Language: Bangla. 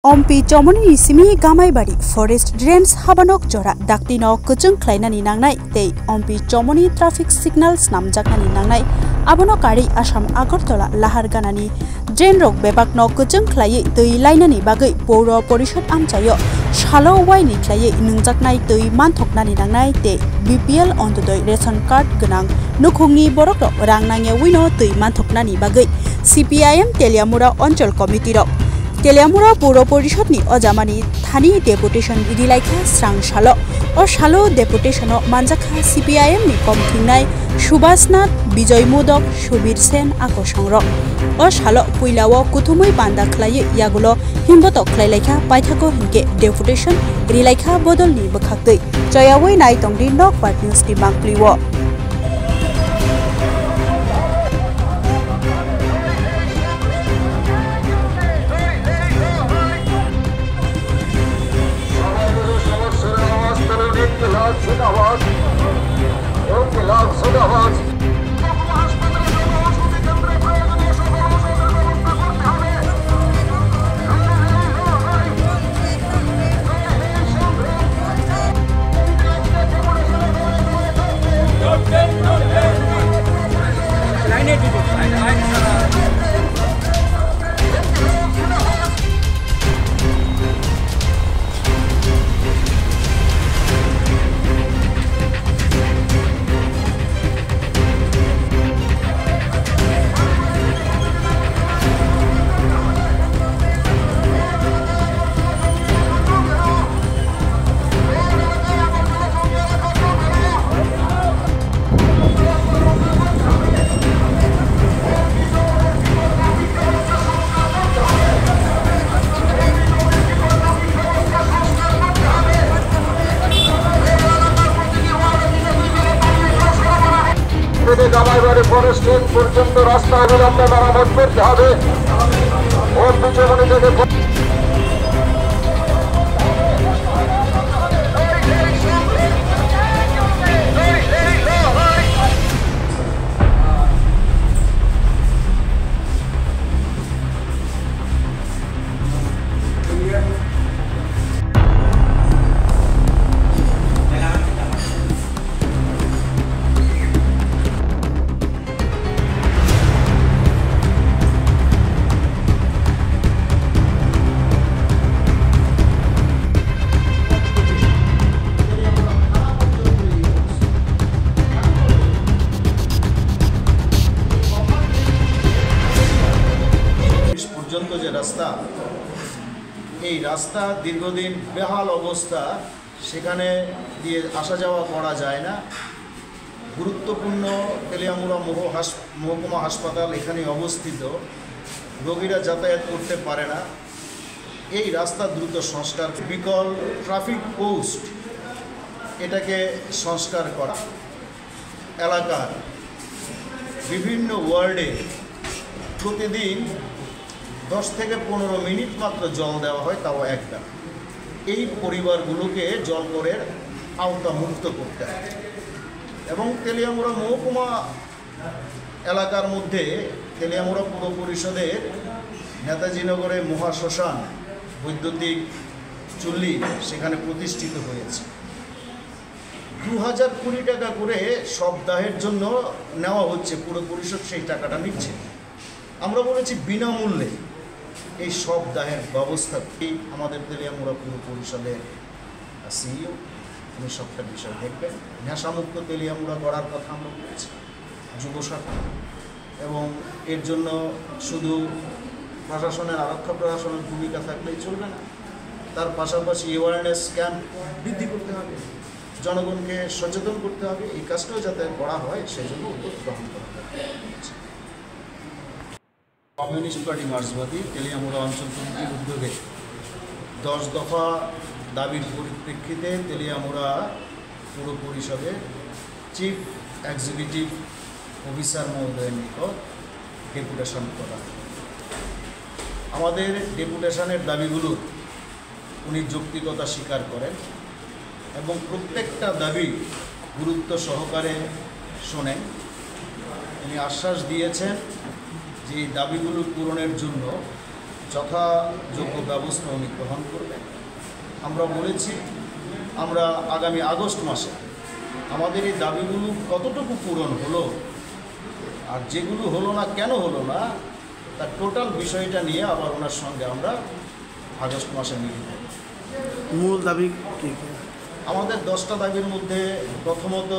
Ompi Jomoni Simi Gamaibari Forest Drains Habanok Jora Daktino Kuchung Klainani Nangnai Tei Ompi Jomoni Traffic Signals Namjaknani Nangnai Abono Kari Assam Agartala Lahar Ganani Drain Rok Bebakno Kuchung Klai Tui Lainani Bagai Poro Porishad Amchayo Shalo Waini Klai Nungjaknai Tui Manthoknani Nangnai Tei BPL Ontodoi Ration Card Gunang Nukhungi Borok Rangnangya Wino Tui Manthoknani Bagai CPIM Teliamura Onchol Committee Rok Teliamura Puro Porishadni Ojamani Thani Deputation Idilaikha Srang Shalo or Shalo Deputation Manjakha CPIM ni Komthingnai Subhasnath Bijoy Modok Shubir Sen Akoshangrok or Shalo Puilawo Kuthumui Panda Klai Yagulo Himbotok Klailaikha Paithako Hinke Deputation Idilaikha Bodolni Bakhaktui Joyawai Nai Tongdi Nok Part News Ti Mangpliwo Gamaibari Forest Drain পর্যন্ত রাস্তা অবিলম্বে মেরামত করতে হবে ওর পিছনে থেকে এই রাস্তা দীর্ঘদিন বেহাল অবস্থা সেখানে দিয়ে আসা যাওয়া করা যায় না গুরুত্বপূর্ণ তেলিয়ামুড়া মহকুমা হাসপাতাল এখানে অবস্থিত রোগীরা যাতায়াত করতে পারে না এই রাস্তা দ্রুত সংস্কার বিকল ট্রাফিক পোস্ট এটাকে সংস্কার করা এলাকার বিভিন্ন ওয়ার্ডে প্রতিদিন 10 থেকে 15 মিনিট মাত্র জল দেওয়া হয় তাও একবার এই পরিবারগুলোকে জল করে আওতামুক্ত করতে হবে এবং তেলিয়ামুড়া মহকুমা এলাকার মধ্যে তেলিয়ামুড়া পৌর পরিষদের নেতাজি নগরে মহাশ্মশান বৈদ্যুতিক চুল্লি সেখানে প্রতিষ্ঠিত হয়েছে 2000 কোটি টাকা করে সপ্তাহের জন্য নেওয়া হচ্ছে পৌর পরিষদ সেই টাকাটা নিচ্ছে আমরা বলেছি বিনামূল্যে এই সব দাহের ব্যবস্থা আমাদের তেলিয়ামুড়া পৌর পরিষদের সিইও উনি সবটা বিষয় দেখবেন নেশামুক্ত তেলিয়ামুড়া গড়ার কথা আমরা বলেছি যুব শাখা এবং এর জন্য শুধু প্রশাসনের আরক্ষা প্রশাসনের ভূমিকা থাকলেই চলবে না তার পাশাপাশি অ্যাওয়ারনেস ক্যাম্প বৃদ্ধি করতে হবে জনগণকে সচেতন করতে হবে এই কাজটাও যাতে করা হয় সেজন্য উদ্যোগ গ্রহণ করা হবে কমিউনিস্ট পার্টি মার্ক্সবাদী তেলিয়ামুড়া অঞ্চল কমিটির উদ্যোগে 10 দফা দাবির পরিপ্রেক্ষিতে তেলিয়ামুড়া পৌর পরিষদের চিফ এক্সিকিউটিভ অফিসার মহোদয়ের নিকট ডেপুটেশন করা আমাদের ডেপুটেশনের দাবিগুলোর উনি যৌক্তিকতা স্বীকার করেন এবং প্রত্যেকটা দাবি গুরুত্ব সহকারে শোনেন তিনি আশ্বাস দিয়েছেন যে দাবিগুলো পূরণের জন্য যথাযোগ্য ব্যবস্থা উনি গ্রহণ করবেন। আমরা বলেছি আমরা আগামী আগস্ট মাসে আমাদের এই দাবিগুলো কতটুকু পূরণ হলো আর যেগুলো হলো না কেন হলো না তার টোটাল বিষয়টা নিয়ে আবার ওনার সঙ্গে আমরা আগস্ট মাসে মিলিত। মূল দাবি কি? আমাদের 10টা দাবির মধ্যে প্রথমত